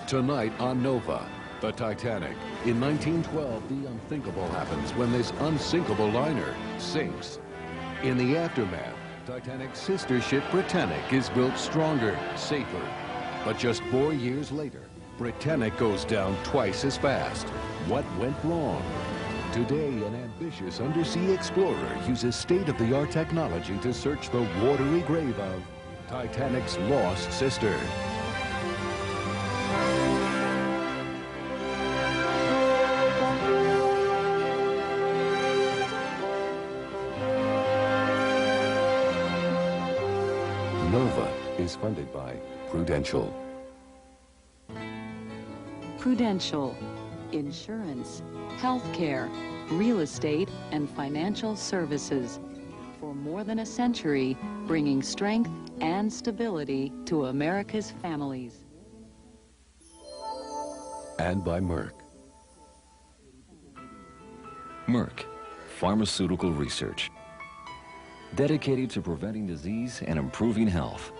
Tonight on Nova, the Titanic. In 1912, the unthinkable happens when this unsinkable liner sinks. In the aftermath, Titanic's sister ship Britannic is built stronger, safer. But just 4 years later, Britannic goes down twice as fast. What went wrong? Today, an ambitious undersea explorer uses state-of-the-art technology to search the watery grave of Titanic's lost sister. Nova is funded by Prudential. Prudential, insurance, healthcare, real estate, and financial services. For more than a century, bringing strength and stability to America's families. And by Merck. Merck, pharmaceutical research. Dedicated to preventing disease and improving health.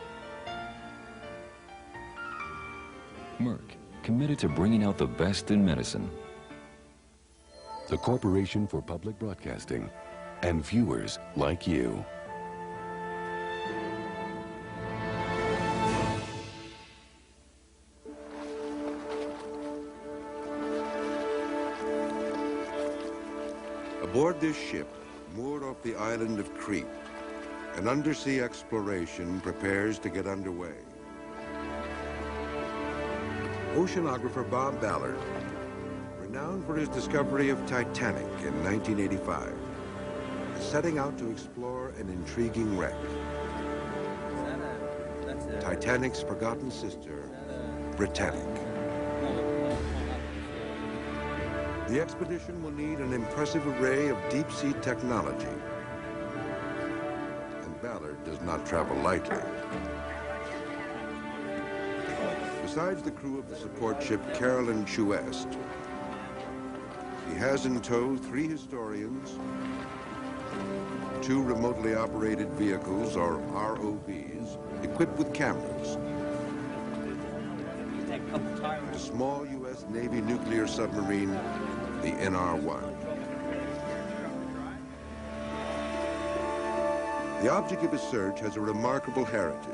Merck, committed to bringing out the best in medicine. The Corporation for Public Broadcasting and viewers like you. Aboard this ship, moored off the island of Crete, an undersea exploration prepares to get underway. Oceanographer Bob Ballard, renowned for his discovery of Titanic in 1985, is setting out to explore an intriguing wreck. Titanic's forgotten sister, Britannic. The expedition will need an impressive array of deep-sea technology. And Ballard does not travel lightly. Besides the crew of the support ship Harland and Wolff, he has in tow 3 historians, 2 remotely operated vehicles, or ROVs, equipped with cameras, a small U.S. Navy nuclear submarine, the NR-1. The object of his search has a remarkable heritage.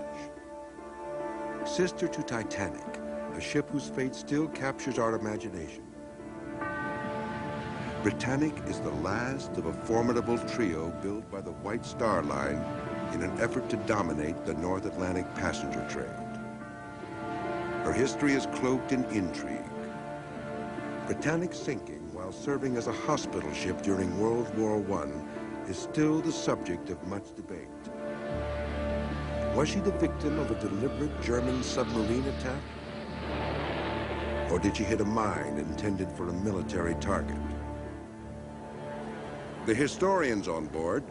Sister to Titanic, a ship whose fate still captures our imagination. Britannic is the last of a formidable trio built by the White Star Line in an effort to dominate the North Atlantic passenger trade. Her history is cloaked in intrigue. Britannic's sinking while serving as a hospital ship during World War I is still the subject of much debate. Was she the victim of a deliberate German submarine attack? Or did she hit a mine intended for a military target? The historians on board,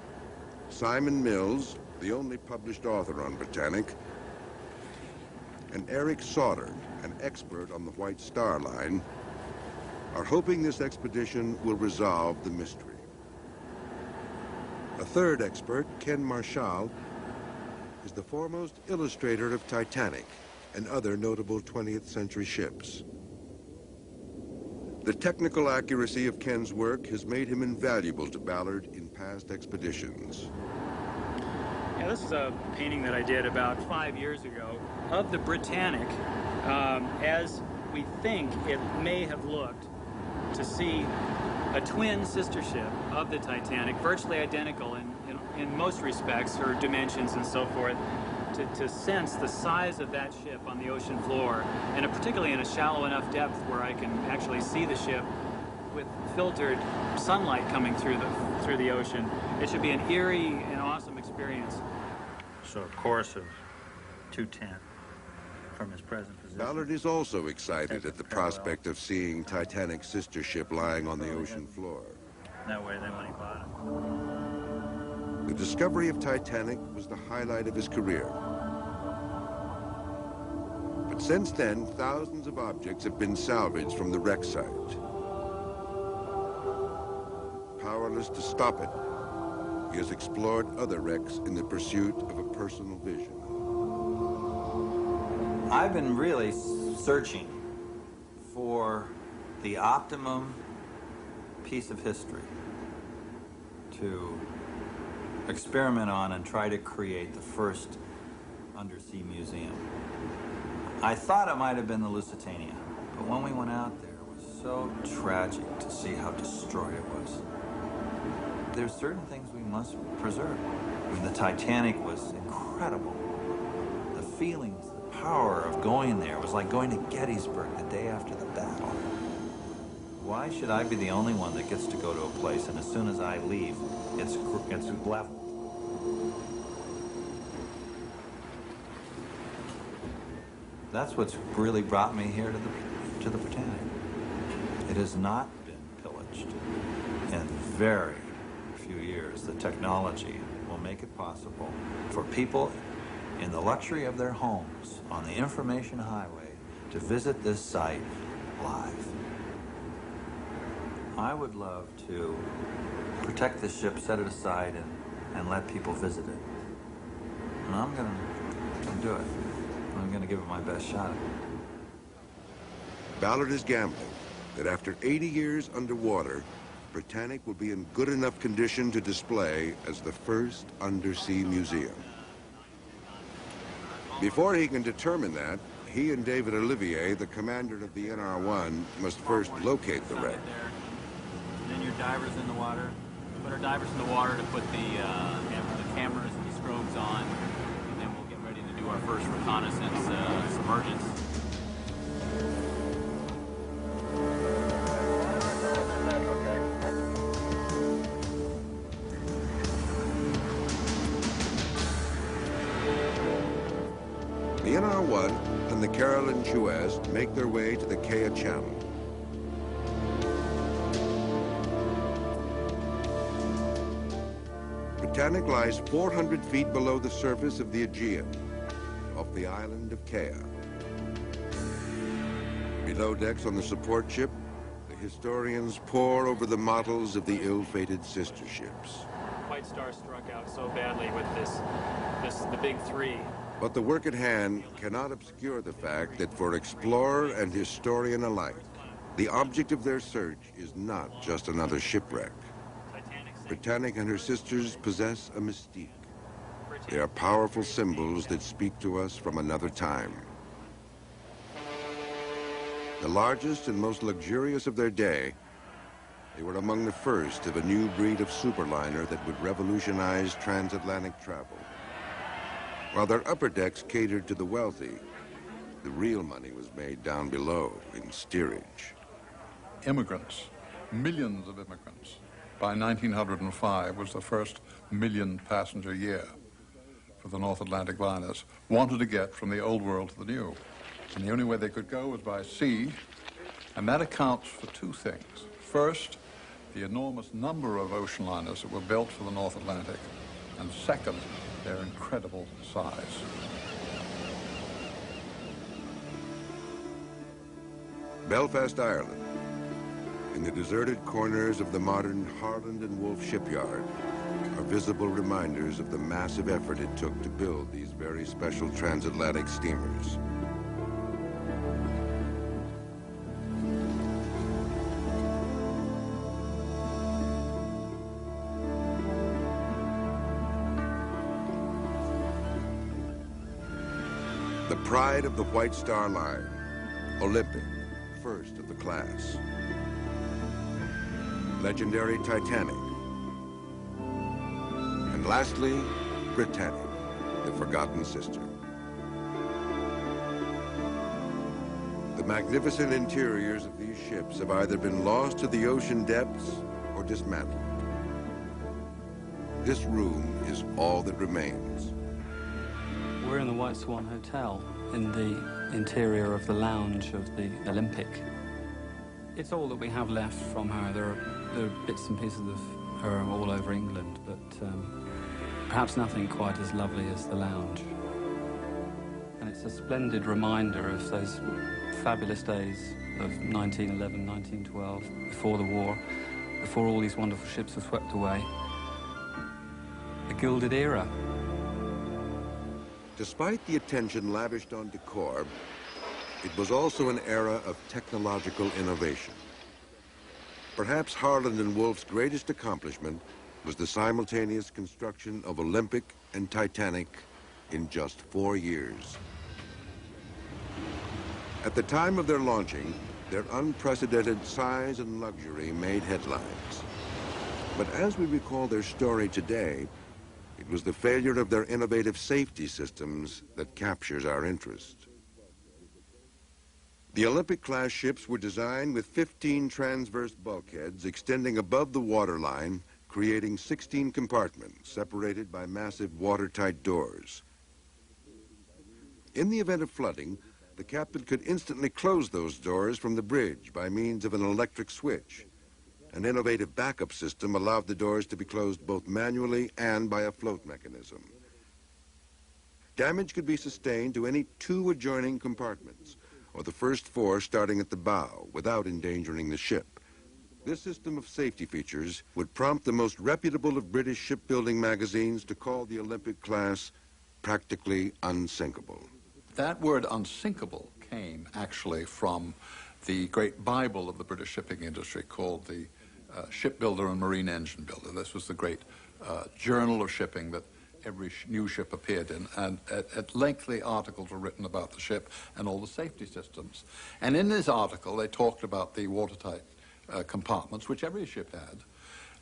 Simon Mills, the only published author on Britannic, and Eric Sauter, an expert on the White Star Line, are hoping this expedition will resolve the mystery. A third expert, Ken Marshall, is the foremost illustrator of Titanic and other notable 20th century ships. The technical accuracy of Ken's work has made him invaluable to Ballard in past expeditions. Yeah, this is a painting that I did about 5 years ago of the Britannic as we think it may have looked to see a twin sister ship of the Titanic, virtually identical in most respects, her dimensions and so forth, to sense the size of that ship on the ocean floor, and particularly in a shallow enough depth where I can actually see the ship with filtered sunlight coming through the ocean. It should be an eerie and awesome experience. So a course of 210 from his present position. Ballard is also excited at the prospect of seeing Titanic's sister ship lying on the ocean floor. That way, then when he bought it. The discovery of Titanic was the highlight of his career. But since then, thousands of objects have been salvaged from the wreck site. Powerless to stop it, he has explored other wrecks in the pursuit of a personal vision. I've been really searching for the optimum piece of history to experiment on and try to create the first undersea museum. I thought it might have been the Lusitania, but when we went out there, it was so tragic to see how destroyed it was. There's certain things we must preserve. I mean, the Titanic was incredible. The feelings, the power of going there was like going to Gettysburg the day after the battle. Why should I be the only one that gets to go to a place and as soon as I leave, it's leveled? That's what's really brought me here to the Britannic. It has not been pillaged. In very few years, the technology will make it possible for people in the luxury of their homes on the information highway to visit this site live. I would love to protect this ship, set it aside, and let people visit it. And I'm gonna do it. I'm gonna give it my best shot. Ballard is gambling that after 80 years underwater, Britannic will be in good enough condition to display as the first undersea museum. Before he can determine that, he and David Olivier, the commander of the NR-1, must first locate the wreck. And then your divers in the water. Put our divers in the water to put the cameras and the strobes on, and then we'll get ready to do our first reconnaissance submergence. The NR-1 and the Harland and Wolff make their way to the Kea Channel. Britannic lies 400 feet below the surface of the Aegean, off the island of Kea. Below decks on the support ship, the historians pore over the models of the ill-fated sister ships. White Star struck out so badly with the big three. But the work at hand cannot obscure the fact that for explorer and historian alike, the object of their search is not just another shipwreck. Britannic and her sisters possess a mystique. They are powerful symbols that speak to us from another time. The largest and most luxurious of their day, they were among the first of a new breed of superliner that would revolutionize transatlantic travel. While their upper decks catered to the wealthy, the real money was made down below in steerage. Immigrants, millions of immigrants. By 1905 was the first million-passenger year for the North Atlantic liners, wanted to get from the old world to the new. And the only way they could go was by sea, and that accounts for two things. First, the enormous number of ocean liners that were built for the North Atlantic, and second, their incredible size. Belfast, Ireland. In the deserted corners of the modern Harland and Wolff shipyard are visible reminders of the massive effort it took to build these very special transatlantic steamers. The pride of the White Star Line, Olympic, first of the class. Legendary Titanic. And lastly, Britannic, the forgotten sister. The magnificent interiors of these ships have either been lost to the ocean depths or dismantled. This room is all that remains. We're in the White Swan Hotel in the interior of the lounge of the Olympic. It's all that we have left from her. There are bits and pieces of her all over England, but perhaps nothing quite as lovely as the lounge. And it's a splendid reminder of those fabulous days of 1911, 1912, before the war, before all these wonderful ships were swept away. A gilded era. Despite the attention lavished on decor, It was also an era of technological innovation. Perhaps Harland and Wolff's greatest accomplishment was the simultaneous construction of Olympic and Titanic in just 4 years. At the time of their launching, their unprecedented size and luxury made headlines. But as we recall their story today, it was the failure of their innovative safety systems that captures our interest. The Olympic-class ships were designed with 15 transverse bulkheads extending above the waterline, creating 16 compartments separated by massive watertight doors. In the event of flooding, the captain could instantly close those doors from the bridge by means of an electric switch. An innovative backup system allowed the doors to be closed both manually and by a float mechanism. Damage could be sustained to any 2 adjoining compartments, or the first 4 starting at the bow, without endangering the ship. This system of safety features would prompt the most reputable of British shipbuilding magazines to call the Olympic class practically unsinkable. That word unsinkable came actually from the great Bible of the British shipping industry called the Shipbuilder and Marine Engine Builder. This was the great journal of shipping that every new ship appeared in, and lengthy articles were written about the ship and all the safety systems. And in this article, they talked about the watertight compartments, which every ship had,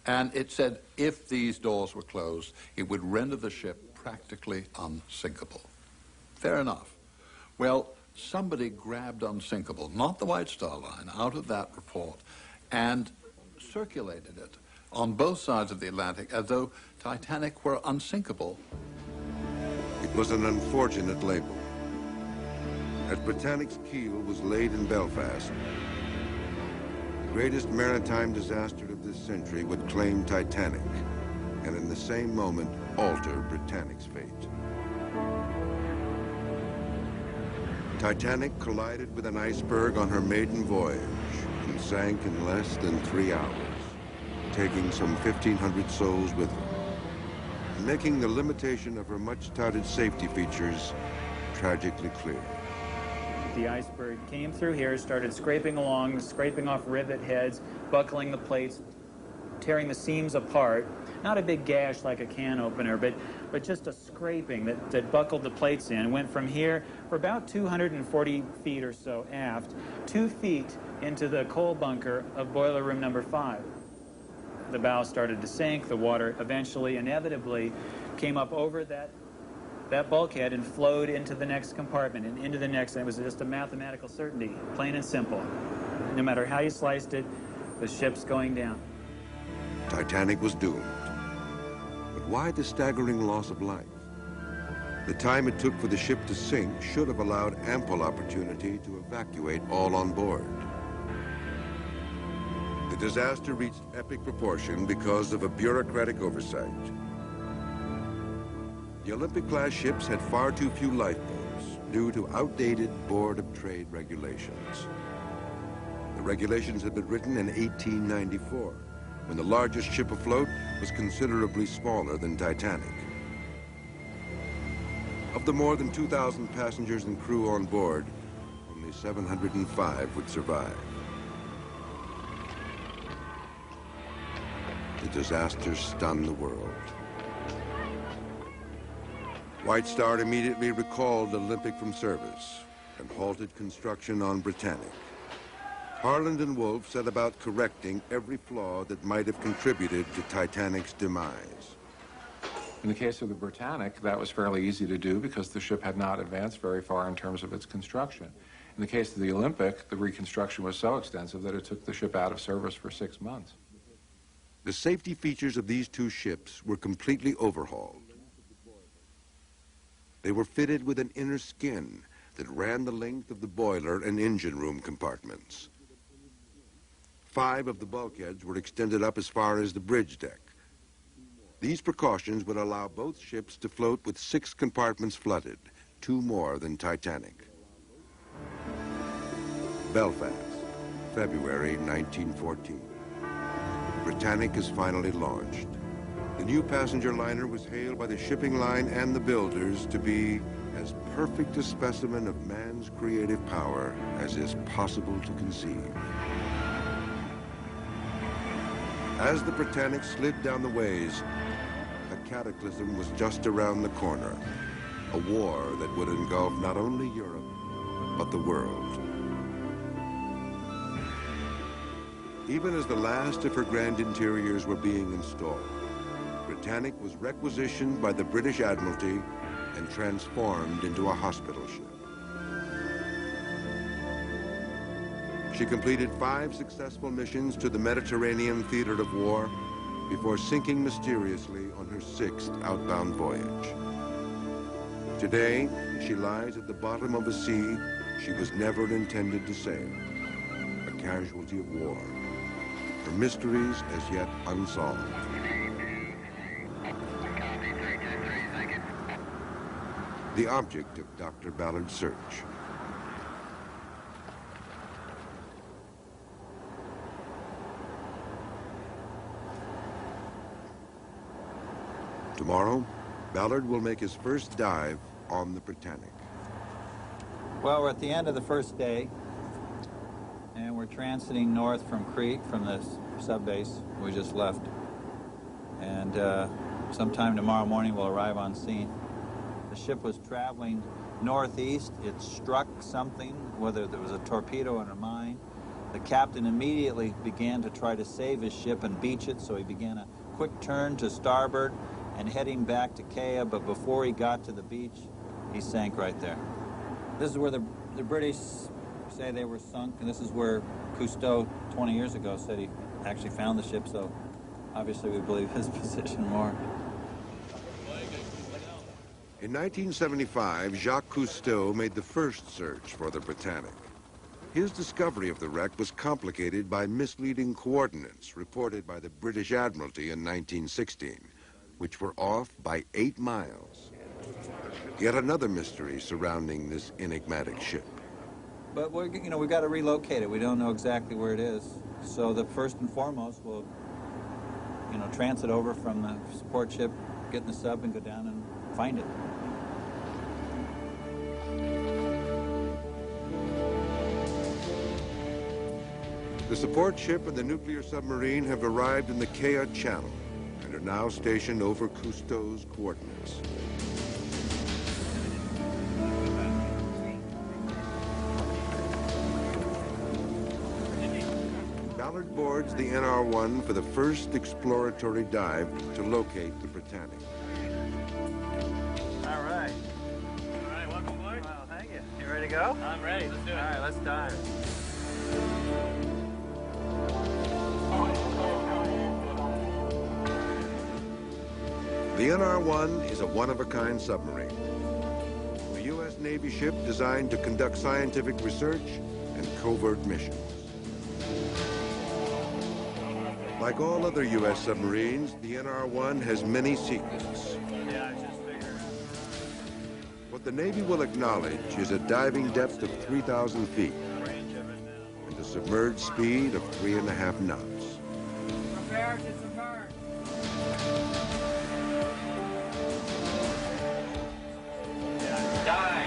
and it said if these doors were closed, it would render the ship practically unsinkable. Fair enough. Well, somebody grabbed unsinkable, not the White Star Line, out of that report and circulated it on both sides of the Atlantic as though Titanic were unsinkable. It was an unfortunate label. As Britannic's keel was laid in Belfast, the greatest maritime disaster of this century would claim Titanic, and in the same moment alter Britannic's fate. Titanic collided with an iceberg on her maiden voyage and sank in less than 3 hours, taking some 1,500 souls with her, and making the limitation of her much-touted safety features tragically clear. The iceberg came through here, started scraping along, scraping off rivet heads, buckling the plates, tearing the seams apart. Not a big gash like a can opener, but just a scraping that buckled the plates in. Went from here for about 240 feet or so aft, 2 feet into the coal bunker of boiler room number 5. The bow started to sink. The water eventually, inevitably, came up over that bulkhead and flowed into the next compartment and into the next. And it was just a mathematical certainty, plain and simple. No matter how you sliced it, the ship's going down. Titanic was doomed. But why the staggering loss of life? The time it took for the ship to sink should have allowed ample opportunity to evacuate all on board. The disaster reached epic proportion because of a bureaucratic oversight. The Olympic-class ships had far too few lifeboats due to outdated Board of Trade regulations. The regulations had been written in 1894, when the largest ship afloat was considerably smaller than Titanic. Of the more than 2,000 passengers and crew on board, only 705 would survive. The disaster stunned the world. White Star immediately recalled Olympic from service and halted construction on Britannic. Harland and Wolff set about correcting every flaw that might have contributed to Titanic's demise. In the case of the Britannic, that was fairly easy to do because the ship had not advanced very far in terms of its construction. In the case of the Olympic, the reconstruction was so extensive that it took the ship out of service for 6 months. The safety features of these two ships were completely overhauled. They were fitted with an inner skin that ran the length of the boiler and engine room compartments. 5 of the bulkheads were extended up as far as the bridge deck. These precautions would allow both ships to float with 6 compartments flooded, 2 more than Titanic. Belfast, February 1914. Britannic is finally launched. The new passenger liner was hailed by the shipping line and the builders to be as perfect a specimen of man's creative power as is possible to conceive. As the Britannic slid down the ways, a cataclysm was just around the corner, a war that would engulf not only Europe, but the world. Even as the last of her grand interiors were being installed, Britannic was requisitioned by the British Admiralty and transformed into a hospital ship. She completed 5 successful missions to the Mediterranean theater of war before sinking mysteriously on her 6th outbound voyage. Today, she lies at the bottom of a sea she was never intended to sail, a casualty of war, her mysteries as yet unsolved. The object of Dr. Ballard's search. Tomorrow, Ballard will make his first dive on the Britannic. Well, we're at the end of the first day, and we're transiting north from Crete, from the subbase we just left. And sometime tomorrow morning we'll arrive on scene. The ship was traveling northeast. It struck something, whether there was a torpedo or a mine. The captain immediately began to try to save his ship and beach it, so he began a quick turn to starboard and heading back to Kea, but before he got to the beach, he sank right there. This is where the British say they were sunk, and this is where Cousteau 20 years ago said he actually found the ship, so obviously we believe his position more. In 1975, Jacques Cousteau made the first search for the Britannic. His discovery of the wreck was complicated by misleading coordinates reported by the British Admiralty in 1916, which were off by 8 miles. Yet another mystery surrounding this enigmatic ship. But we've got to relocate it. We don't know exactly where it is. So the first and foremost, we'll, transit over from the support ship, get in the sub, and go down and find it. The support ship and the nuclear submarine have arrived in the Kea Channel and are now stationed over Cousteau's coordinates. Ballard boards the NR-1 for the first exploratory dive to locate the Britannic. All right. All right, welcome aboard. Well, thank you. You ready to go? I'm ready. Let's do it. All right, let's dive. The NR-1 is a one-of-a-kind submarine. A U.S. Navy ship designed to conduct scientific research and covert missions. Like all other U.S. submarines, the NR-1 has many secrets. What the Navy will acknowledge is a diving depth of 3,000 feet and a submerged speed of 3.5 knots. Prepare to submerge. Dive.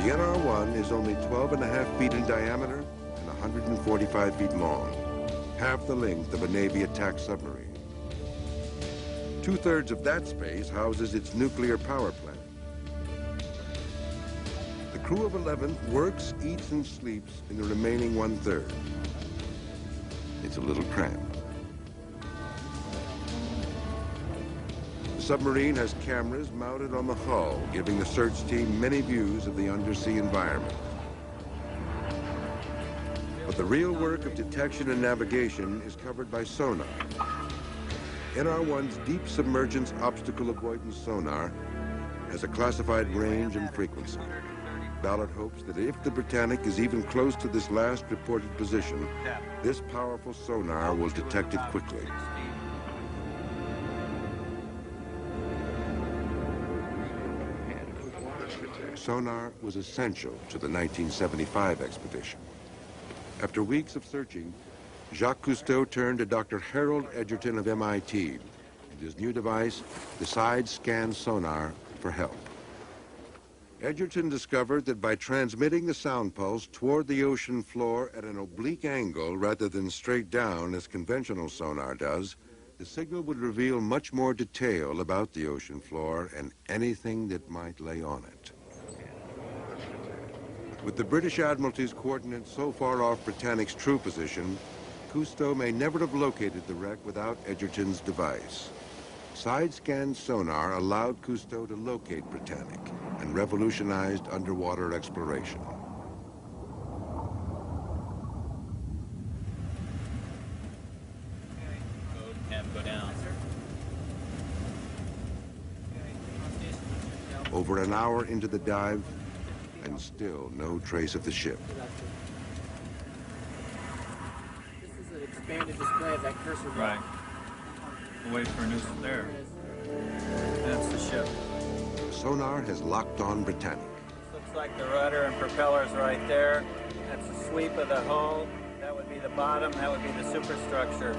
The NR-1 is only 12.5 feet in diameter and 145 feet long, half the length of a Navy attack submarine. 2/3 of that space houses its nuclear power plant. The crew of 11 works, eats, and sleeps in the remaining 1/3. It's a little cramped. The submarine has cameras mounted on the hull, giving the search team many views of the undersea environment. But the real work of detection and navigation is covered by sonar. NR-1's deep submergence obstacle avoidance sonar has a classified range and frequency. Ballard hopes that if the Britannic is even close to this last reported position, this powerful sonar will detect it quickly. Sonar was essential to the 1975 expedition. After weeks of searching, Jacques Cousteau turned to Dr. Harold Edgerton of MIT and his new device, the side-scan sonar, for help. Edgerton discovered that by transmitting the sound pulse toward the ocean floor at an oblique angle rather than straight down as conventional sonar does, the signal would reveal much more detail about the ocean floor and anything that might lay on it. With the British Admiralty's coordinates so far off Britannic's true position, Cousteau may never have located the wreck without Edgerton's device. Side-scan sonar allowed Cousteau to locate Britannic and revolutionized underwater exploration. Go down. Over an hour into the dive, and still no trace of the ship. This is an expanded display of that cursor. Right. We'll wait for a new there. That's the ship. Sonar has locked on Britannic. Looks like the rudder and propellers right there. That's the sweep of the hull. That would be the bottom. That would be the superstructure.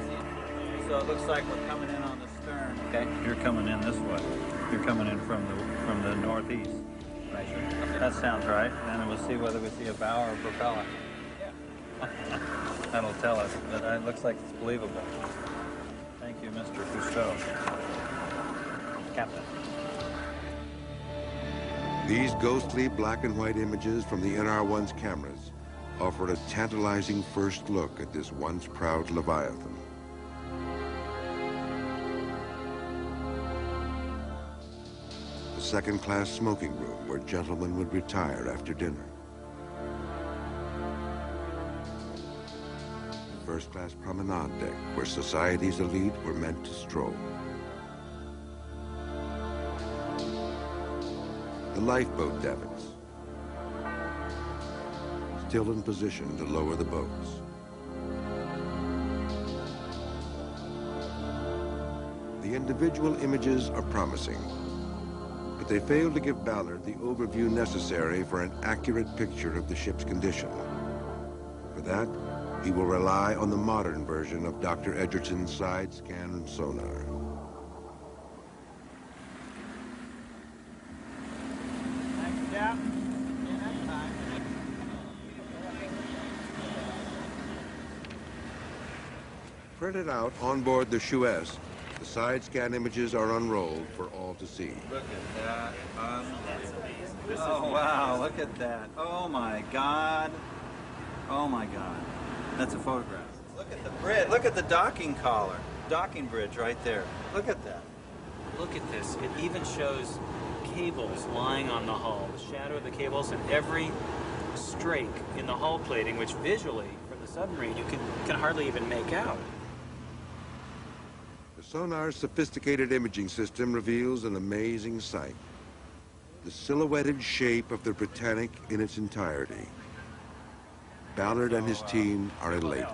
So it looks like we're coming in on the stern. Okay, you're coming in this way. You're coming in from the northeast. Right. That sounds right. And then we'll see whether we see a bow or a propeller. Yeah. That'll tell us. But it looks like it's believable. Thank you, Mr. Cousteau. Captain. These ghostly black and white images from the NR-1's cameras offer a tantalizing first look at this once proud Leviathan. The second-class smoking room where gentlemen would retire after dinner. The first-class promenade deck where society's elite were meant to stroll. The lifeboat davits, still in position to lower the boats. The individual images are promising, but they fail to give Ballard the overview necessary for an accurate picture of the ship's condition. For that, he will rely on the modern version of Dr. Edgerton's side-scan sonar. Printed out on board the Suez, the side-scan images are unrolled for all to see. Look at that. Oh, wow, look at that. Oh, my God. Oh, my God. That's a photograph. Look at the bridge. Look at the docking collar. Docking bridge right there. Look at that. Look at this. It even shows cables lying on the hull, the shadow of the cables, and every strake in the hull plating, which visually, for the submarine, you can hardly even make out. The sonar's sophisticated imaging system reveals an amazing sight. The silhouetted shape of the Britannic in its entirety. Ballard and his team are elated.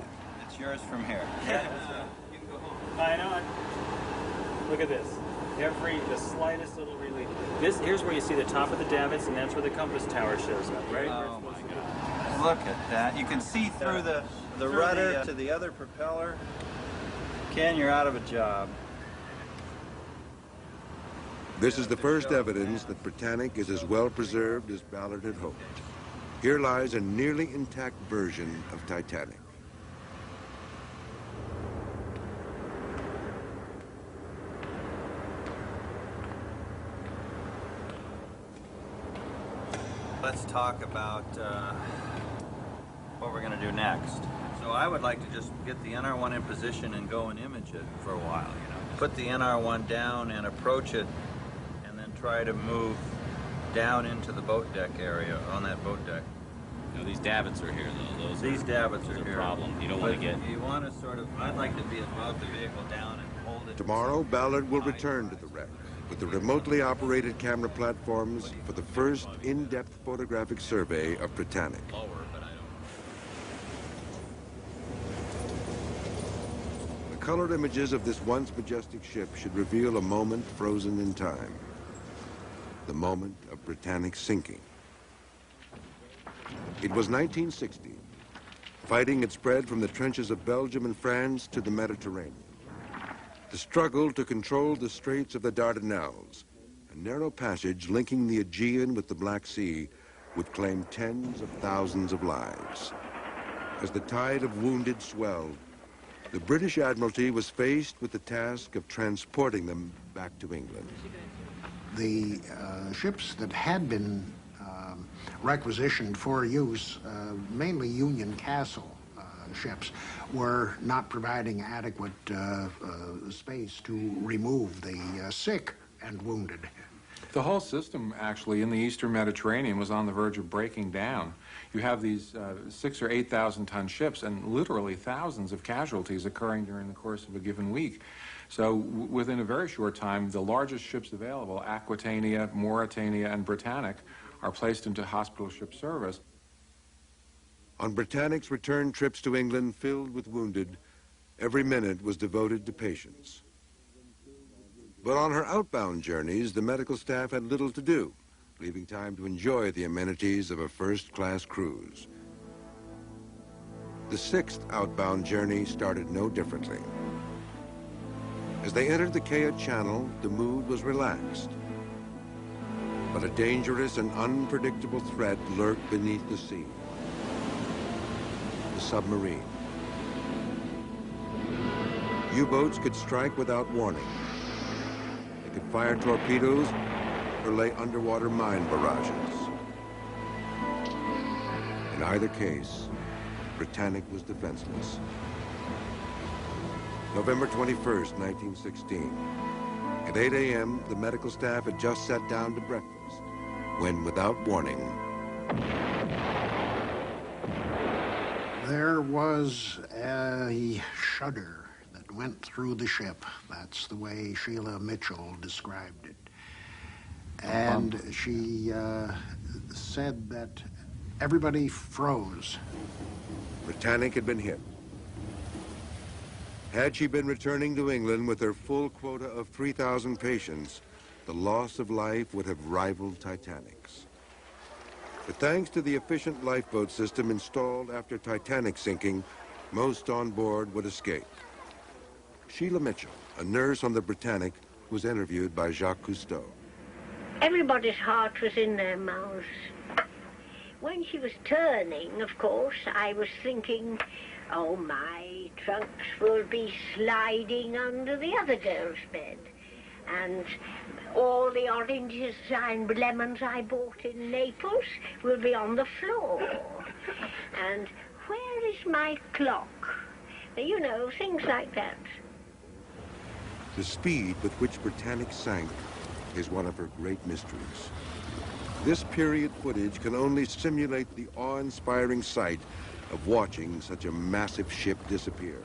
It's yours from here. I know it. Look at this. The slightest little relief. Here's where you see the top of the davits, and that's where the compass tower shows up, right? Oh my God. Look at that. You can see through the rudder to the other propeller. Ken, you're out of a job. This is the first evidence that Britannic is as well preserved as Ballard had hoped. Here lies a nearly intact version of Titanic. Let's talk about what we're going to do next. So I would like to just get the NR1 in position and go and image it for a while, you know. Put the NR1 down and approach it, and then try to move down into the boat deck area, on that boat deck. You know, these davits are here, though. These davits are here. A problem. You don't want to get... You want to sort of... I'd like to be above the vehicle down and hold it. Tomorrow, Ballard will return to the wreck with the remotely operated camera platforms for the first in-depth photographic survey of Britannic. Lower, but I don't... The colored images of this once majestic ship should reveal a moment frozen in time. The moment of Britannic's sinking. It was 1960. fighting had spread from the trenches of Belgium and France to the Mediterranean. The struggle to control the Straits of the Dardanelles, a narrow passage linking the Aegean with the Black Sea, would claim tens of thousands of lives. As the tide of wounded swelled, the British Admiralty was faced with the task of transporting them back to England. The ships that had been requisitioned for use, mainly Union Castle ships, were not providing adequate space to remove the sick and wounded. The whole system, actually, in the Eastern Mediterranean was on the verge of breaking down. You have these 6,000 or 8,000 ton ships and literally thousands of casualties occurring during the course of a given week. So within a very short time, the largest ships available, Aquitania, Mauritania, and Britannic, are placed into hospital ship service. On Britannic's return trips to England filled with wounded, every minute was devoted to patients. But on her outbound journeys, the medical staff had little to do, leaving time to enjoy the amenities of a first-class cruise. The sixth outbound journey started no differently. As they entered the Kea Channel, the mood was relaxed. But a dangerous and unpredictable threat lurked beneath the sea. The submarine. U-boats could strike without warning. They could fire torpedoes or lay underwater mine barrages. In either case, Britannic was defenseless. November 21st, 1916. At 8 a.m., the medical staff had just sat down to breakfast when, without warning, there was a shudder that went through the ship. That's the way Sheila Mitchell described it. And she said that everybody froze. Britannic had been hit. Had she been returning to England with her full quota of 3,000 patients, the loss of life would have rivaled Titanic's. But thanks to the efficient lifeboat system installed after Titanic's sinking, most on board would escape. Sheila Mitchell, a nurse on the Britannic, was interviewed by Jacques Cousteau. Everybody's heart was in their mouths. When she was turning, of course, I was thinking, oh, my trunks will be sliding under the other girl's bed. And all the oranges and lemons I bought in Naples will be on the floor. And where is my clock? You know, things like that. The speed with which Britannic sank is one of her great mysteries. This period footage can only simulate the awe-inspiring sight of watching such a massive ship disappear.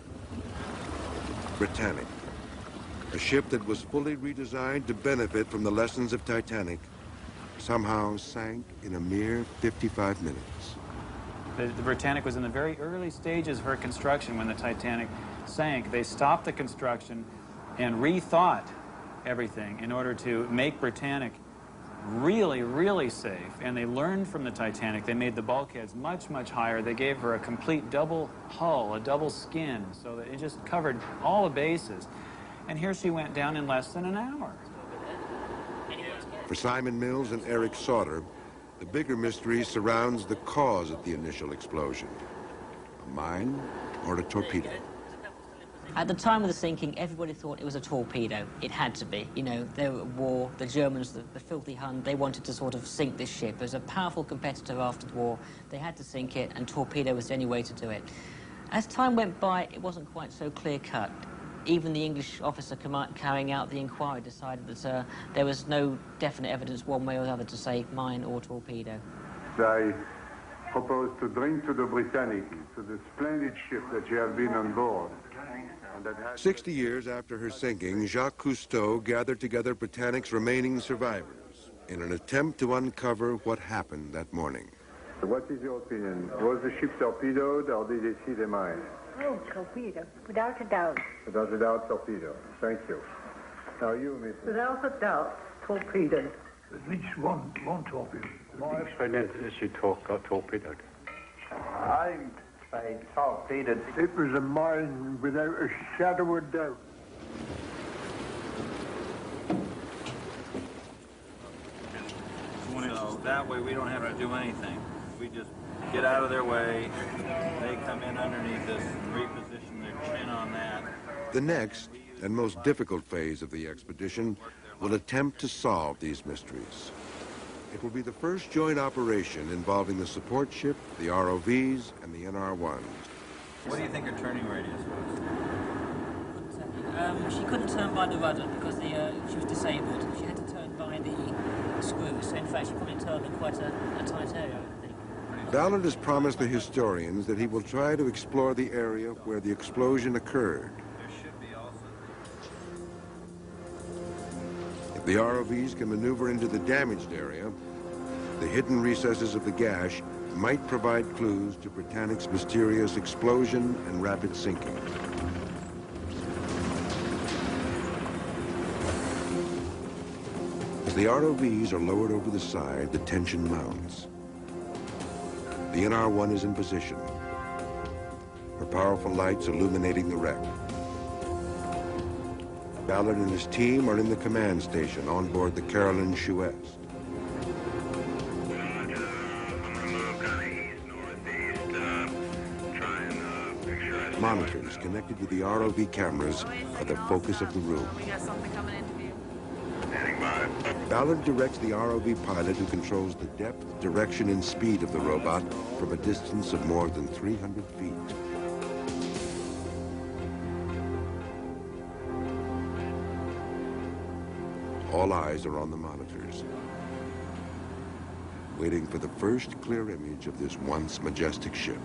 Britannic, a ship that was fully redesigned to benefit from the lessons of Titanic, somehow sank in a mere 55 minutes. The Britannic was in the very early stages of her construction when the Titanic sank. They stopped the construction and rethought everything in order to make Britannic really, really safe. And they learned from the Titanic. They made the bulkheads much, much higher. They gave her a complete double hull, a double skin, so that it just covered all the bases. And here she went down in less than an hour. For Simon Mills and Eric Sauter, the bigger mystery surrounds the cause of the initial explosion. A mine or a torpedo? At the time of the sinking, everybody thought it was a torpedo. It had to be. You know, they were at war. The Germans, the filthy Hun, they wanted to sort of sink this ship. It was a powerful competitor after the war. They had to sink it, and torpedo was the only way to do it. As time went by, it wasn't quite so clear-cut. Even the English officer carrying out the inquiry decided that there was no definite evidence one way or the other to say mine or torpedo. I propose to drink to the Britannic, to the splendid ship that you have been on board. 60 years after her sinking, Jacques Cousteau gathered together Britannic's remaining survivors in an attempt to uncover what happened that morning. What is your opinion? Was the ship torpedoed or did they see the mine? Oh, torpedo, without a doubt. Without a doubt, torpedo. Thank you. Now you, Mr. Without a doubt, torpedo. At least one torpedo. My experience is she got torpedoed. I I torpedoed. It was a mine without a shadow of doubt. So that way we don't have to do anything. We just get out of their way. They come in underneath us and reposition their chin on that. The next and most difficult phase of the expedition will attempt to solve these mysteries. It will be the first joint operation involving the support ship, the ROVs, and the NR-1s. What do you think her turning radius was? She couldn't turn by the rudder because she was disabled. She had to turn by the screws. So in fact, she probably turned in quite a tight area, I think. Ballard has promised the historians that he will try to explore the area where the explosion occurred. If the ROVs can maneuver into the damaged area, the hidden recesses of the gash might provide clues to Britannic's mysterious explosion and rapid sinking. As the ROVs are lowered over the side, the tension mounts. The NR-1 is in position, her powerful lights illuminating the wreck. Ballard and his team are in the command station on board the Harland and Wolff. Monitors connected to the ROV cameras are the focus of the room. We got something coming into view. Ballard directs the ROV pilot who controls the depth, direction, and speed of the robot from a distance of more than 300 feet. All eyes are on the monitors, waiting for the first clear image of this once majestic ship.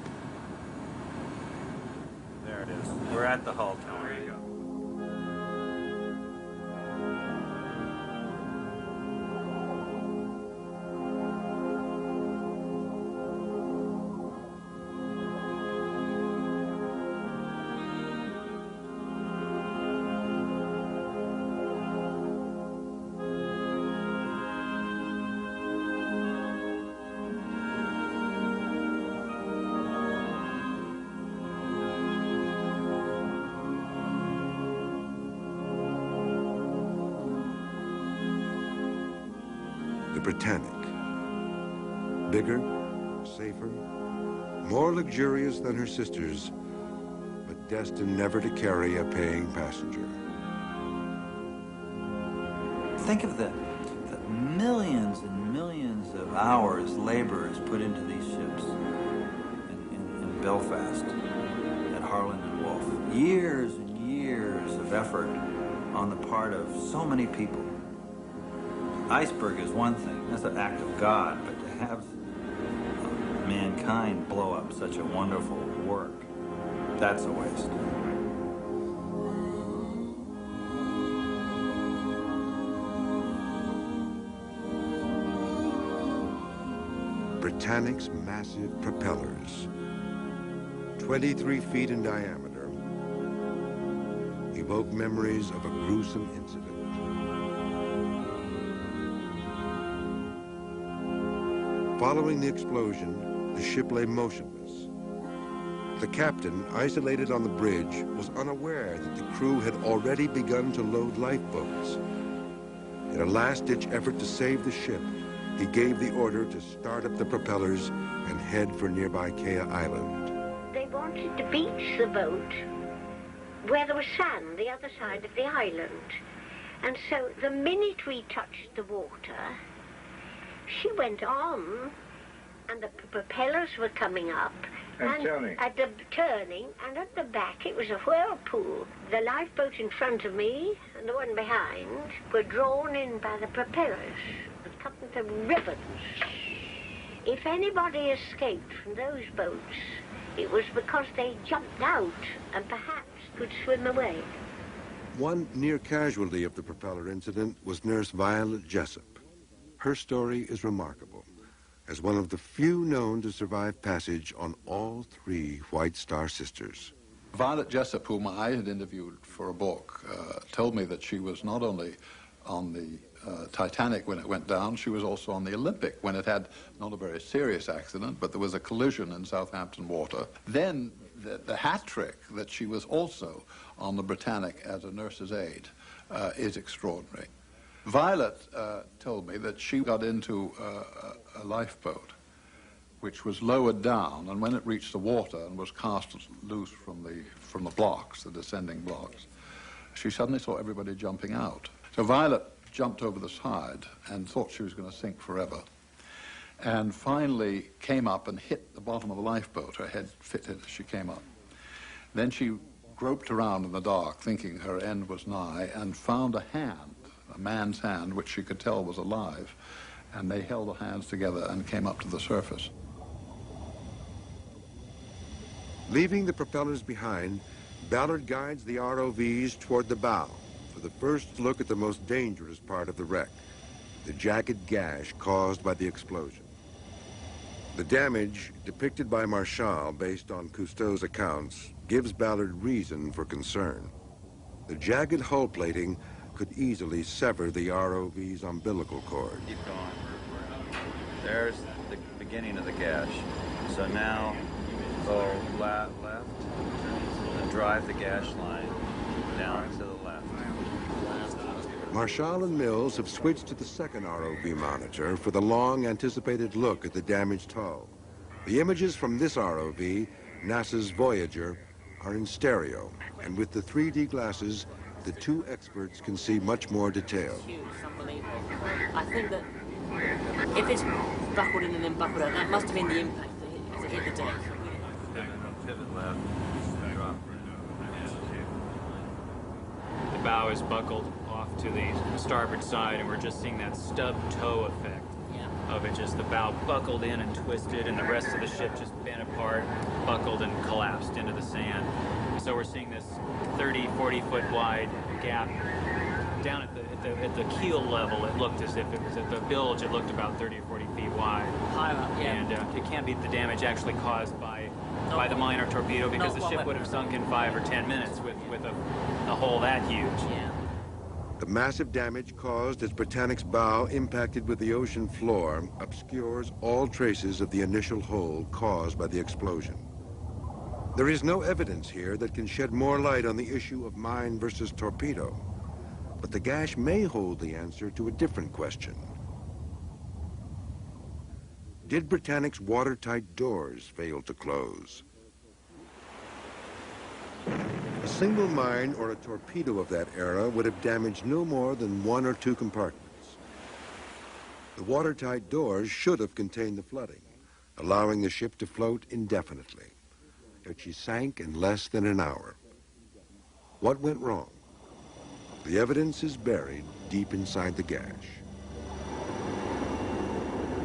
There it is. We're at the hull tower. There you go. The Britannic. Bigger, safer, more luxurious than her sisters, but destined never to carry a paying passenger. Think of the millions and millions of hours labor is put into these ships in Belfast, at Harland and Wolff. Years and years of effort on the part of so many people. Iceberg is one thing, that's an act of God, but to have mankind blow up such a wonderful work, that's a waste. Britannic's massive propellers, 23 feet in diameter, evoke memories of a gruesome incident. Following the explosion, the ship lay motionless. The captain, isolated on the bridge, was unaware that the crew had already begun to load lifeboats. In a last-ditch effort to save the ship, he gave the order to start up the propellers and head for nearby Kea Island. They wanted to beach the boat where there was sand, the other side of the island. And so the minute we touched the water, she went on, and the propellers were coming up, and at the turning, and at the back it was a whirlpool. The lifeboat in front of me and the one behind were drawn in by the propellers and cut into ribbons. If anybody escaped from those boats, it was because they jumped out and perhaps could swim away. One near casualty of the propeller incident was Nurse Violet Jessup. Her story is remarkable, as one of the few known to survive passage on all three White Star sisters. Violet Jessup, whom I had interviewed for a book, told me that she was not only on the Titanic when it went down. She was also on the Olympic when it had not a very serious accident, but there was a collision in Southampton water. Then the hat trick that she was also on the Britannic as a nurse's aide is extraordinary. Violet told me that she got into a lifeboat which was lowered down, and when it reached the water and was cast loose from the blocks, the descending blocks, she suddenly saw everybody jumping out. So Violet jumped over the side and thought she was going to sink forever, and finally came up and hit the bottom of the lifeboat. Her head fitted as she came up. Then she groped around in the dark, thinking her end was nigh, and found a hand, a man's hand, which she could tell was alive, and they held their hands together and came up to the surface. Leaving the propellers behind, Ballard guides the ROVs toward the bow for the first look at the most dangerous part of the wreck, the jagged gash caused by the explosion. The damage, depicted by Marchal based on Cousteau's accounts, gives Ballard reason for concern. The jagged hull plating could easily sever the ROV's umbilical cord. Keep going. There's the beginning of the gash. So now go left and drive the gash line down to the left. Marchal and Mills have switched to the second ROV monitor for the long-anticipated look at the damaged hull. The images from this ROV, NASA's Voyager, are in stereo, and with the 3D glasses, the two experts can see much more detail. It's huge, it's unbelievable. I think that if it's buckled in and then buckled out, that must have been the impact as it hit the deck. Pivot left, drop. The bow is buckled off to the starboard side, and we're just seeing that stub toe effect of it, just the bow buckled in and twisted, and the rest of the ship just bent apart, buckled and collapsed into the sand. So we're seeing this 30, 40-foot wide gap down at the keel level. It looked as if it was at the bilge. It looked about 30 or 40 feet wide. Higher up, yeah. And it can't be the damage actually caused by the minor torpedo, because the ship would have sunk in 5 or 10 minutes with a hole that huge. Yeah. The massive damage caused as Britannic's bow impacted with the ocean floor obscures all traces of the initial hole caused by the explosion. There is no evidence here that can shed more light on the issue of mine versus torpedo, but the gash may hold the answer to a different question. Did Britannic's watertight doors fail to close? A single mine or a torpedo of that era would have damaged no more than 1 or 2 compartments. The watertight doors should have contained the flooding, allowing the ship to float indefinitely. Yet she sank in less than an hour. What went wrong? The evidence is buried deep inside the gash.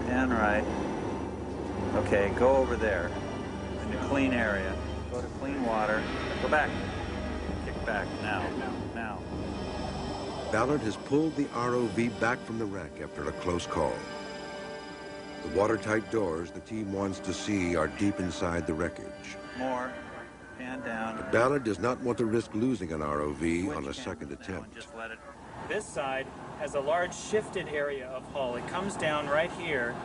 And right. Okay, go over there in the clean area. Go to clean water. Go back. Kick back. Now. Ballard has pulled the ROV back from the wreck after a close call. The watertight doors the team wants to see are deep inside the wreckage. More. Hand down. But Ballard does not want to risk losing an ROV on a second attempt. Just let it. This side has a large shifted area of hull. It comes down right here,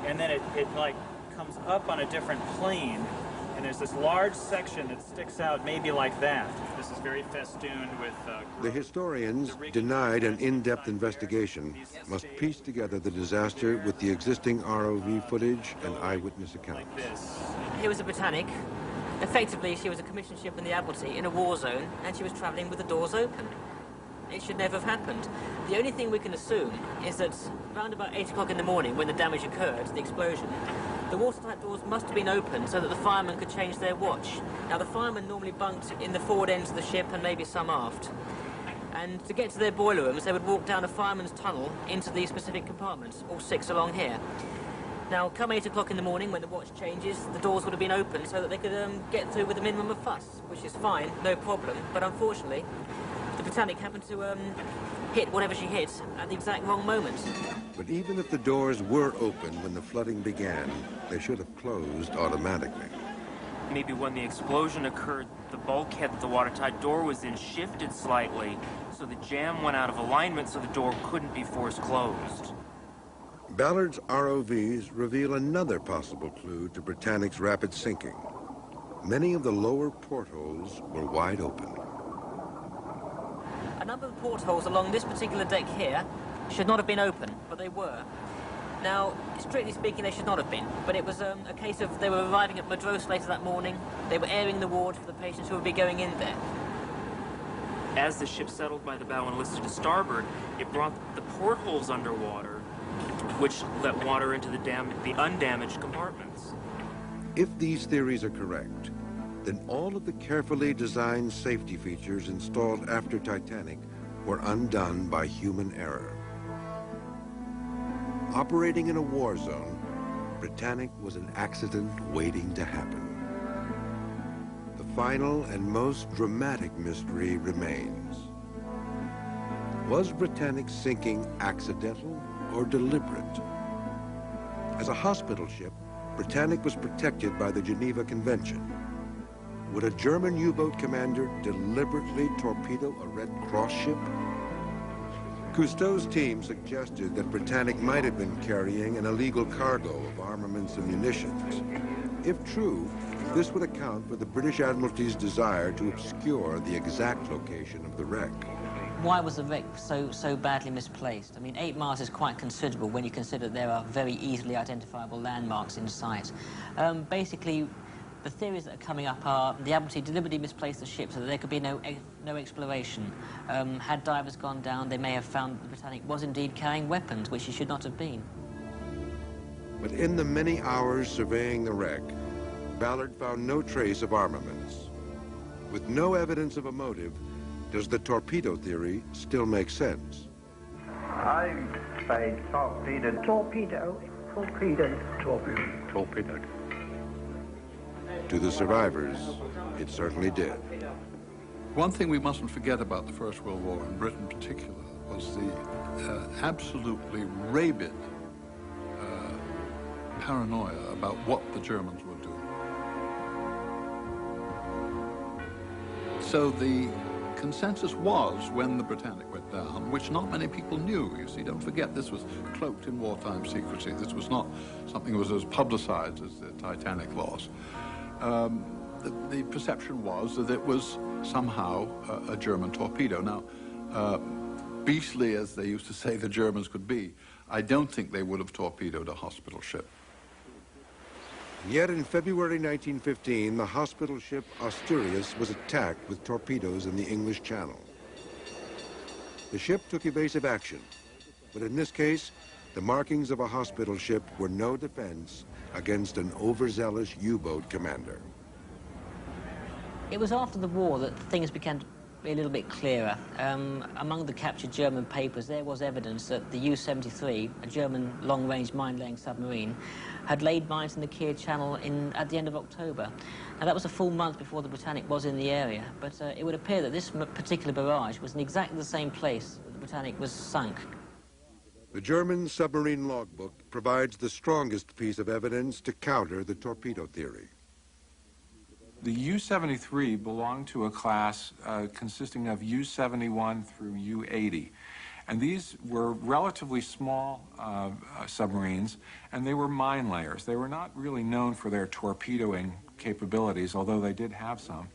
and then it like comes up on a different plane, and there's this large section that sticks out maybe like that. This is very festooned with... The historians, denied an in-depth investigation, must piece together the disaster with the existing ROV footage and eyewitness accounts. Here was a Britannic. Effectively, she was a commissioned ship in the Admiralty in a war zone, and she was travelling with the doors open. It should never have happened. The only thing we can assume is that around about 8 o'clock in the morning, when the damage occurred, the explosion, the watertight doors must have been open so that the firemen could change their watch. Now, the firemen normally bunked in the forward ends of the ship and maybe some aft. And to get to their boiler rooms, they would walk down a fireman's tunnel into these specific compartments, all 6 along here. Now, come 8 o'clock in the morning, when the watch changes, the doors would have been open so that they could get through with a minimum of fuss, which is fine, no problem. But unfortunately, the Britannic happened to hit whatever she hit at the exact wrong moment. But even if the doors were open when the flooding began, they should have closed automatically. Maybe when the explosion occurred, the bulkhead that the watertight door was in shifted slightly, so the jam went out of alignment so the door couldn't be forced closed. Ballard's ROVs reveal another possible clue to Britannic's rapid sinking. Many of the lower portholes were wide open. A number of portholes along this particular deck here should not have been open, but they were. Now, strictly speaking, they should not have been, but it was a case of they were arriving at Madras later that morning. They were airing the ward for the patients who would be going in there. As the ship settled by the bow and listed to starboard, it brought the portholes underwater, which let water into the undamaged compartments. If these theories are correct, then all of the carefully designed safety features installed after Titanic were undone by human error. Operating in a war zone, Britannic was an accident waiting to happen. The final and most dramatic mystery remains. Was Britannic's sinking accidental or deliberate? As a hospital ship, Britannic was protected by the Geneva Convention. Would a German U-boat commander deliberately torpedo a Red Cross ship? Cousteau's team suggested that Britannic might have been carrying an illegal cargo of armaments and munitions. If true, this would account for the British Admiralty's desire to obscure the exact location of the wreck. Why was the wreck so badly misplaced? I mean, 8 miles is quite considerable when you consider there are very easily identifiable landmarks in sight. Basically, the theories that are coming up are the Admiralty deliberately misplaced the ship so that there could be no exploration. Had divers gone down, they may have found the Britannic was indeed carrying weapons, which she should not have been. But in the many hours surveying the wreck, Ballard found no trace of armaments. With no evidence of a motive, does the torpedo theory still make sense? I say torpedo. Torpedo. Torpedo. Torpedo. Torpedo. To the survivors, it certainly did. One thing we mustn't forget about the First World War, in Britain in particular, was the absolutely rabid paranoia about what the Germans would do. So the consensus was, when the Britannic went down, which not many people knew, you see, don't forget this was cloaked in wartime secrecy. This was not something that was as publicized as the Titanic loss. The perception was that it was somehow a German torpedo. Now, beastly as they used to say the Germans could be, I don't think they would have torpedoed a hospital ship. Yet in February 1915, the hospital ship Asturias was attacked with torpedoes in the English Channel. The ship took evasive action, but in this case, the markings of a hospital ship were no defense against an overzealous U-boat commander. It was after the war that things began to be a little bit clearer. Among the captured German papers, there was evidence that the U-73, a German long-range mine-laying submarine, had laid mines in the Kiel Channel at the end of October. Now, that was a full month before the Britannic was in the area, but it would appear that this particular barrage was in exactly the same place that the Britannic was sunk. The German submarine logbook provides the strongest piece of evidence to counter the torpedo theory. The U-73 belonged to a class consisting of U-71 through U-80. And these were relatively small submarines, and they were mine layers. They were not really known for their torpedoing capabilities, although they did have some.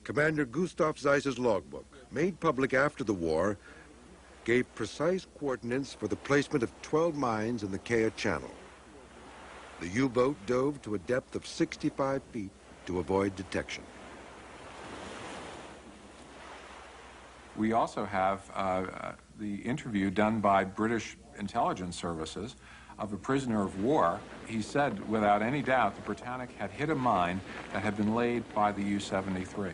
Commander Gustav Zeiss's logbook, made public after the war, gave precise coordinates for the placement of 12 mines in the Kiel Channel. The U-boat dove to a depth of 65 feet to avoid detection. We also have the interview done by British intelligence services of a prisoner of war. He said, without any doubt, the Britannic had hit a mine that had been laid by the U-73.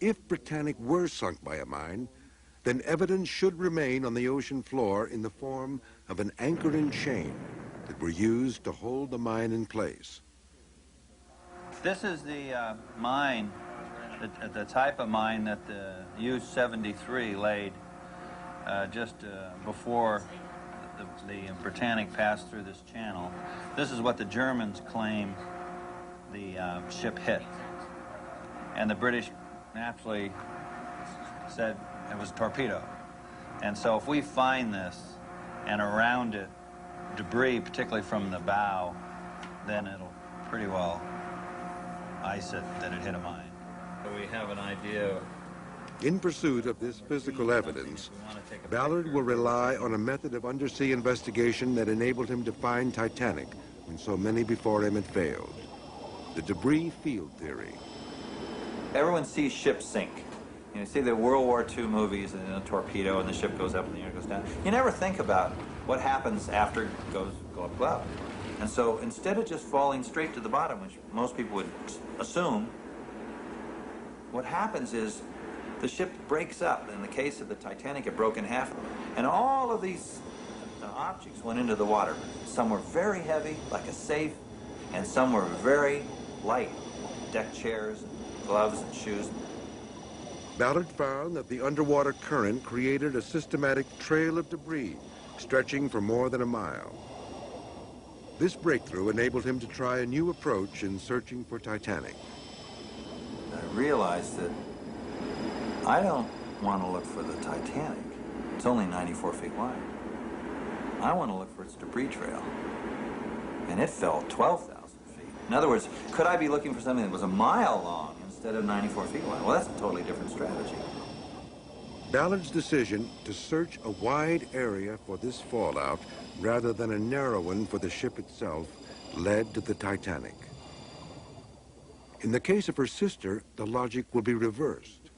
If Britannic were sunk by a mine, then evidence should remain on the ocean floor in the form of an anchor and chain that were used to hold the mine in place. This is the mine, the type of mine that the U-73 laid just before the Britannic passed through this channel. This is what the Germans claim the ship hit. And the British naturally said it was a torpedo. And so if we find this and around it debris, particularly from the bow, then it'll pretty well ice it that it hit a mine. So we have an idea. In pursuit of this physical evidence, Ballard will rely on a method of undersea investigation that enabled him to find Titanic when so many before him had failed. The debris field theory. Everyone sees ships sink. You see the World War II movies and a torpedo and the ship goes up and the air goes down. You never think about what happens after it go up. And so instead of just falling straight to the bottom, which most people would assume, what happens is the ship breaks up. In the case of the Titanic, it broke in half. And all of these objects went into the water. Some were very heavy, like a safe, and some were very light, deck chairs, gloves, and shoes. Ballard found that the underwater current created a systematic trail of debris stretching for more than a mile. This breakthrough enabled him to try a new approach in searching for Titanic. I realized that I don't want to look for the Titanic. It's only 94 feet wide. I want to look for its debris trail. And it fell 12,000 feet. In other words, could I be looking for something that was a mile long instead of 94 feet wide? Well, that's a totally different strategy. Ballard's decision to search a wide area for this fallout rather than a narrow one for the ship itself led to the Titanic. In the case of her sister, the logic will be reversed.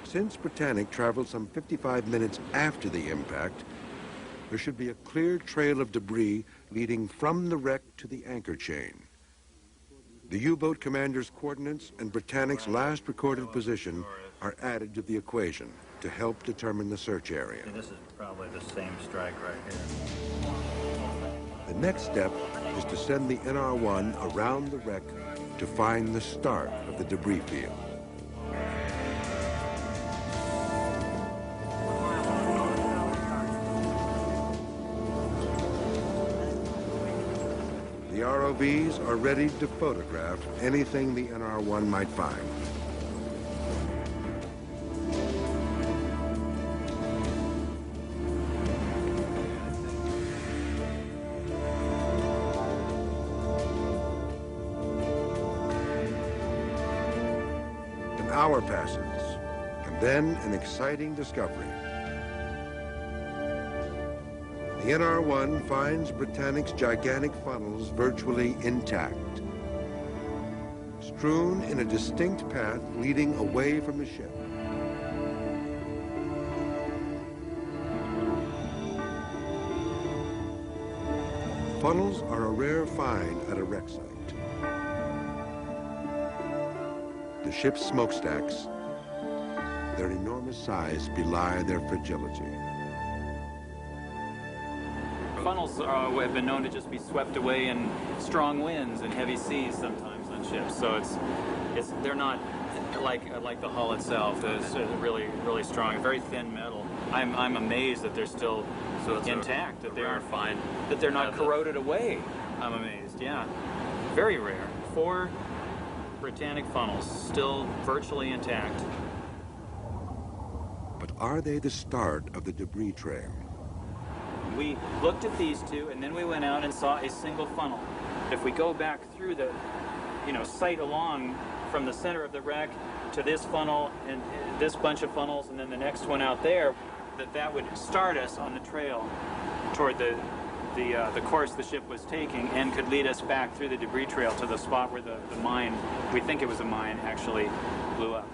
Since Britannic traveled some 55 minutes after the impact, there should be a clear trail of debris leading from the wreck to the anchor chain. The U-boat commander's coordinates and Britannic's last recorded position are added to the equation to help determine the search area. This is probably the same strike right here. The next step is to send the NR-1 around the wreck to find the start of the debris field. The ROVs are ready to photograph anything the NR-1 might find. An hour passes, and then an exciting discovery. The NR-1 finds Britannic's gigantic funnels virtually intact, strewn in a distinct path leading away from the ship. Funnels are a rare find at a wreck site. The ship's smokestacks, their enormous size, belie their fragility. Funnels have been known to just be swept away in strong winds and heavy seas sometimes on ships. So they're not like the hull itself. It's really strong, very thin metal. I'm amazed that they're still intact, that they aren't fine, that they're not corroded away. I'm amazed. Yeah, very rare. 4 Britannic funnels still virtually intact. But are they the start of the debris trail? We looked at these two, and then we went out and saw a single funnel. If we go back through the, sight along from the center of the wreck to this funnel and this bunch of funnels, and then the next one out there, that would start us on the trail toward the course the ship was taking, and could lead us back through the debris trail to the spot where the mine, we think it was a mine, actually blew up.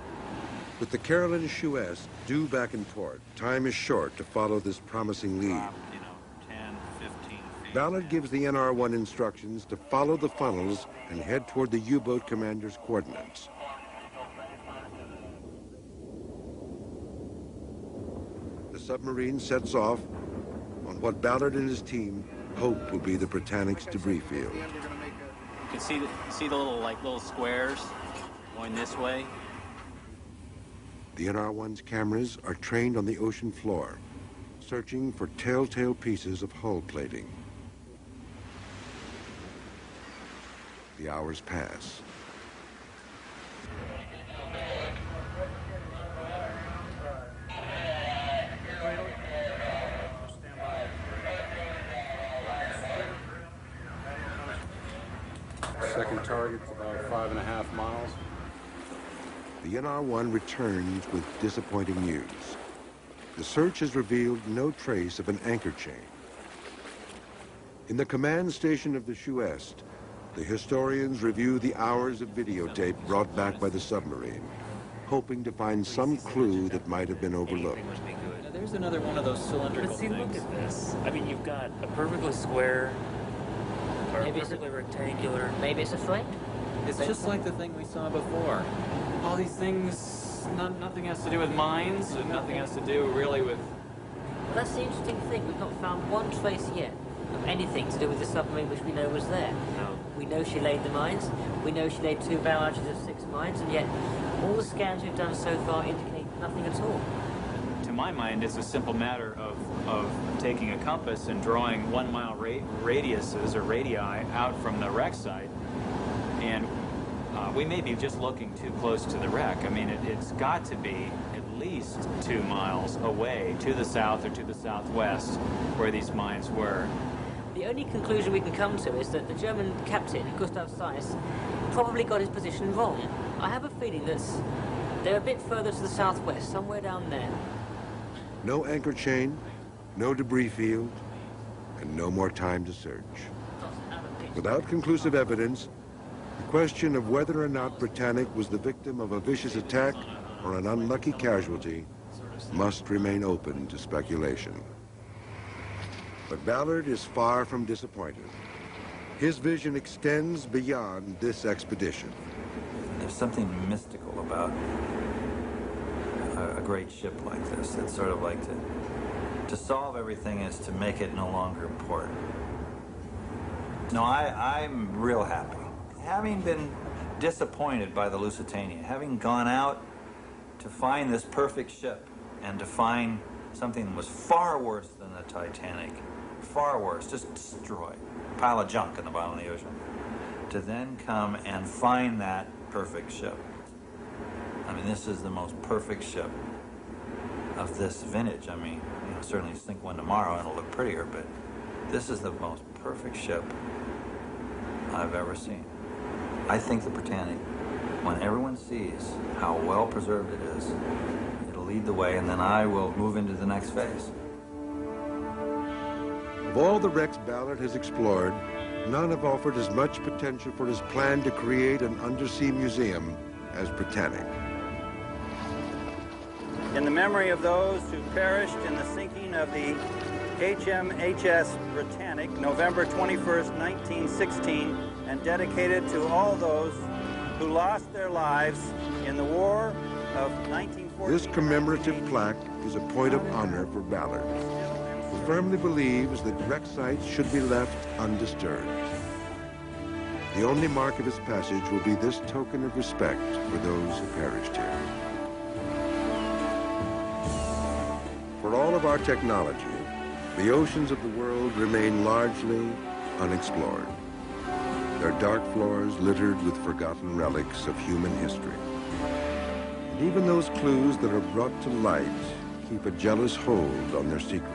With the Harland and Wolff due back in port, time is short to follow this promising lead. 10, 15 feet. Ballard gives the NR-1 instructions to follow the funnels and head toward the U-boat commander's coordinates. The submarine sets off on what Ballard and his team hope will be the Britannic's debris field. You can see the little squares going this way. The NR-1's cameras are trained on the ocean floor, searching for telltale pieces of hull plating. The hours pass. Second target's about 5.5 miles. The NR-1 returns with disappointing news. The search has revealed no trace of an anchor chain. In the command station of the Suez, the historians review the hours of videotape brought back by the submarine, hoping to find some clue that might have been overlooked. Now, there's another one of those cylindrical things. But see, look at this. I mean, you've got a perfectly square, or maybe perfectly rectangular. Maybe it's a flake. It's just like the thing we saw before. All these things, nothing has to do with mines, and nothing has to do really with... Well, that's the interesting thing. We've not found one trace yet of anything to do with the submarine which we know was there. No. We know she laid the mines. We know she laid 2 barrages of 6 mines, and yet all the scans we've done so far indicate nothing at all. To my mind, it's a simple matter of taking a compass and drawing 1 mile radiuses or radii out from the wreck site, and we may be just looking too close to the wreck. I mean, it's got to be at least 2 miles away to the south or to the southwest where these mines were. The only conclusion we can come to is that the German captain, Gustav Seiss, probably got his position wrong. I have a feeling that they're a bit further to the southwest, somewhere down there. No anchor chain, no debris field, and no more time to search. Without conclusive evidence, the question of whether or not Britannic was the victim of a vicious attack or an unlucky casualty must remain open to speculation. But Ballard is far from disappointed. His vision extends beyond this expedition. There's something mystical about a great ship like this. It's sort of like to solve everything is to make it no longer important. No, I'm real happy. Having been disappointed by the Lusitania, having gone out to find this perfect ship and to find something that was far worse than the Titanic, far worse, just destroyed, a pile of junk in the bottom of the ocean, to then come and find that perfect ship. I mean, this is the most perfect ship of this vintage. I mean, you know, certainly sink one tomorrow and it'll look prettier, but this is the most perfect ship I've ever seen. I think the Britannic, when everyone sees how well preserved it is, it'll lead the way, and then I will move into the next phase. Of all the wrecks Ballard has explored, none have offered as much potential for his plan to create an undersea museum as Britannic. In the memory of those who perished in the sinking of the HMHS Britannic, November 21st, 1916, and dedicated to all those who lost their lives in the War of 1914. This commemorative plaque is a point of honor for Ballard, who firmly believes that wreck sites should be left undisturbed. The only mark of his passage will be this token of respect for those who perished here. For all of our technology, the oceans of the world remain largely unexplored. Their dark floors littered with forgotten relics of human history. And even those clues that are brought to light keep a jealous hold on their secrets.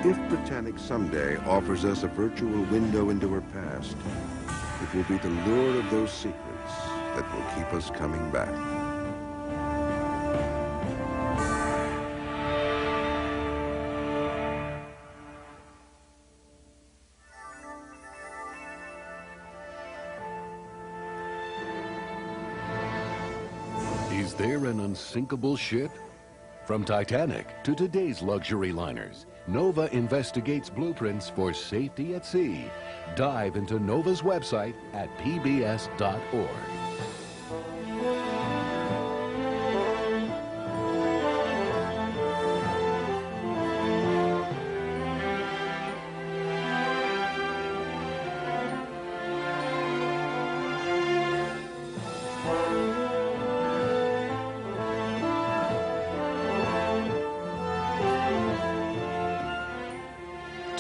If Britannic someday offers us a virtual window into her past, it will be the lure of those secrets that will keep us coming back. Is there an unsinkable ship? From Titanic to today's luxury liners, Nova investigates blueprints for safety at sea. Dive into Nova's website at pbs.org.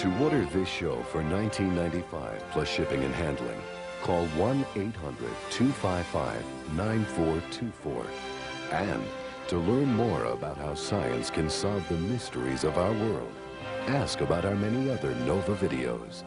To order this show for $19.95 plus shipping and handling, call 1-800-255-9424. And to learn more about how science can solve the mysteries of our world, ask about our many other NOVA videos.